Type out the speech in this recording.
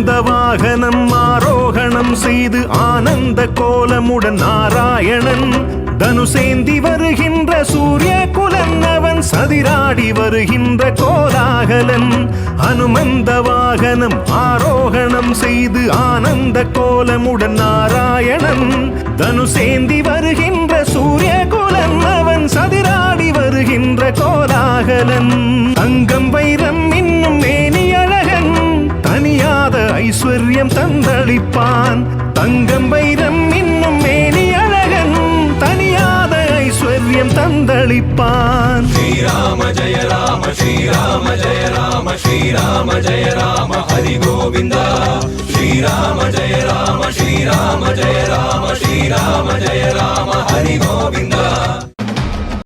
அனுமந்த வாகனம் ஆரோகணம் செய்து ஆனந்த கோலமுடன் நாராயணன் தனுசேந்தி வருகின்ற சூரிய குலன் அவன் சதிராடி வருகின்ற கோலாகலன். அனுமந்த வாகனம் ஆரோகணம் செய்து ஆனந்த கோலமுடன் நாராயணன் தனுசேந்தி வருகின்ற சூரிய குலன் அவன் சதிராடி வருகின்ற கோலாகலன். தங்கம் வைரம் இன்னும் மேனி அழகன் தனியாத ஐஸ்வர்யம் தந்தளிப்பான். தங்கம் வைரம் இன்னும் மேனி அழகன் தனியாத ஐஸ்வர்யம் தந்தளிப்பான். ஸ்ரீராம ஜெய ராம ஸ்ரீராம ஜெய ராம ஸ்ரீராம ஜெய ராம ஹரி கோவிந்தா. ஸ்ரீராம ஜெய ராம ஸ்ரீராம ஜெய ராம ஸ்ரீராம ஜெய ராம ஹரி கோவிந்தா.